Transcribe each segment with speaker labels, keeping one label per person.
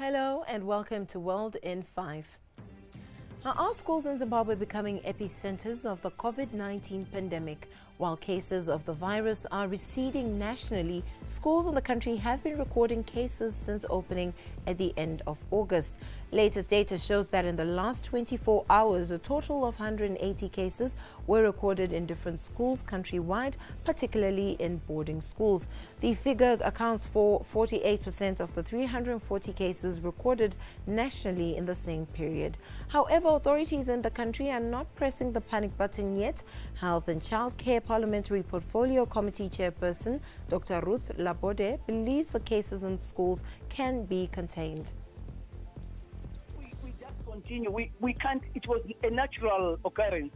Speaker 1: Hello and welcome to World in 5. Now, are schools in Zimbabwe becoming epicenters of the COVID-19 pandemic? While cases of the virus are receding nationally, schools in the country have been recording cases since opening at the end of August. Latest data shows that in the last 24 hours, a total of 180 cases were recorded in different schools countrywide, particularly in boarding schools. The figure accounts for 48% of the 340 cases recorded nationally in the same period. However, authorities in the country are not pressing the panic button yet. Health and Child Care Parliamentary Portfolio Committee Chairperson Dr. Ruth Labode believes the cases in schools can be contained.
Speaker 2: We just continue. We can't. It was a natural occurrence.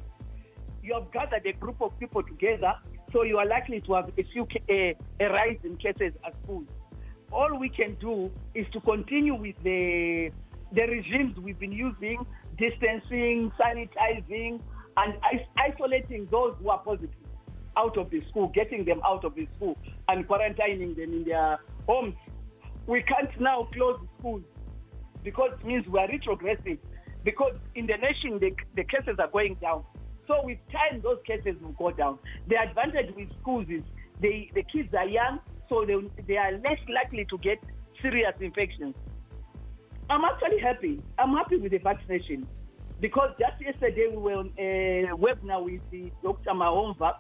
Speaker 2: You have gathered a group of people together, so you are likely to have a rise in cases at schools. All we can do is to continue with the regimes we've been using, distancing, sanitizing, and isolating those who are positive out of the school, getting them out of the school and quarantining them in their homes. We can't now close schools because it means we are retrogressing, because in the nation the cases are going down. So with time those cases will go down. The advantage with schools is the kids are young, so they are less likely to get serious infections. I'm actually happy. I'm happy with the vaccination because just yesterday we were on a webinar with the Dr. Mahomva,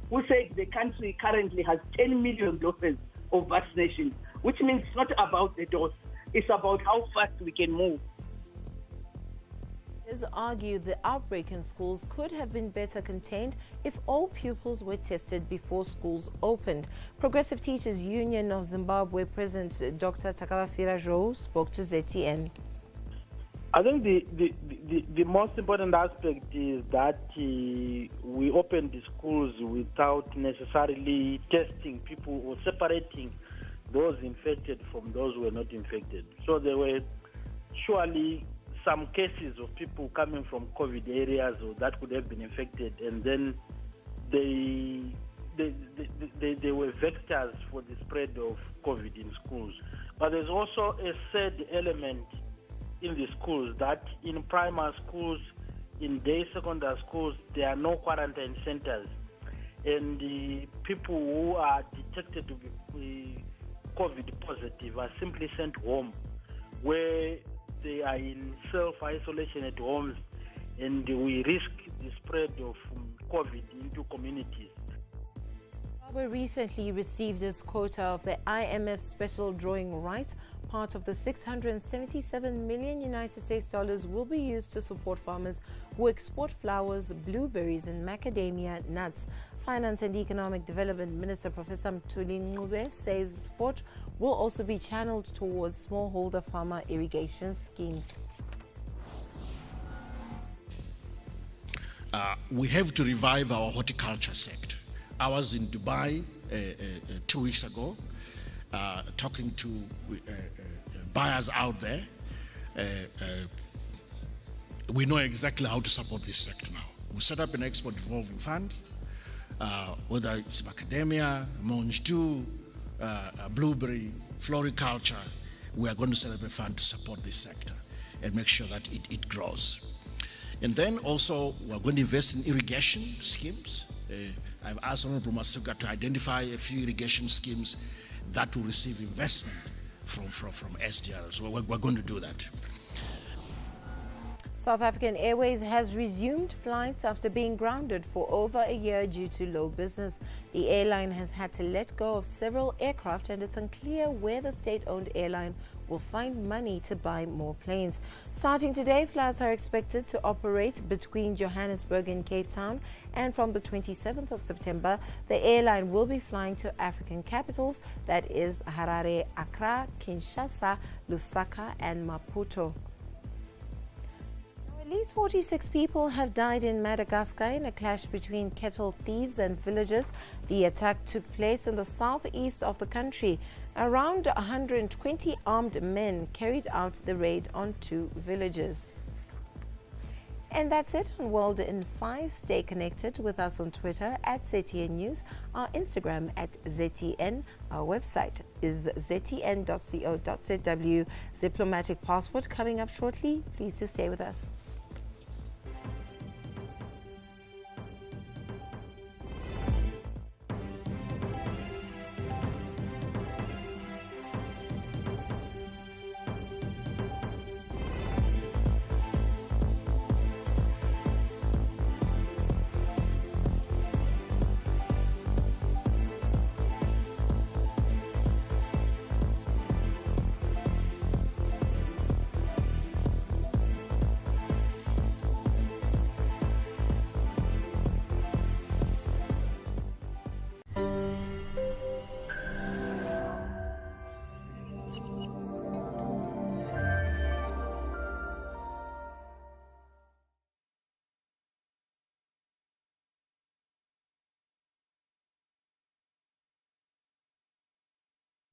Speaker 2: who said the country currently has 10 million doses of vaccination, which means it's not about the dose, it's about how fast we can move.
Speaker 1: Others argue the outbreak in schools could have been better contained if all pupils were tested before schools opened. Progressive Teachers Union of Zimbabwe President Dr. Takavafira Zhou spoke to ZTN.
Speaker 3: I think the most important aspect is that we opened the schools without necessarily testing people or separating those infected from those who were not infected. So there were surely some cases of people coming from COVID areas or that could have been infected, and then they were vectors for the spread of COVID in schools. But there's also a third element in the schools, that in primary schools, in day secondary schools, there are no quarantine centers, and the people who are detected to be COVID positive are simply sent home, where they are in self-isolation at homes, and we risk the spread of COVID into communities.
Speaker 1: Zimbabwe recently received its quota of the IMF special drawing rights. Part of the $677 million United States dollars will be used to support farmers who export flowers, blueberries, and macadamia nuts. Finance and Economic Development Minister Professor Mthuli Ncube says support will also be channeled towards smallholder farmer irrigation schemes.
Speaker 4: We have to revive our horticulture sector. I was in Dubai 2 weeks ago, talking to buyers out there. We know exactly how to support this sector now. We set up an export revolving fund, whether it's macadamia, monjtu, blueberry, floriculture. We are going to set up a fund to support this sector and make sure that it grows. And then also we're going to invest in irrigation schemes. I've asked Honorable Masuka to identify a few irrigation schemes that will receive investment from SDR. So we're going to do that.
Speaker 1: South African Airways has resumed flights after being grounded for over a year due to low business. The airline has had to let go of several aircraft, and it's unclear where the state-owned airline will find money to buy more planes. Starting today, flights are expected to operate between Johannesburg and Cape Town, and from the 27th of September, the airline will be flying to African capitals, that is Harare, Accra, Kinshasa, Lusaka, and Maputo. At least 46 people have died in Madagascar in a clash between cattle thieves and villagers. The attack took place in the southeast of the country. Around 120 armed men carried out the raid on 2 villages. And that's it on World in 5. Stay connected with us on Twitter at ZTN News, our Instagram at ZTN. Our website is ztn.co.zw. Diplomatic passport coming up shortly. Please do stay with us.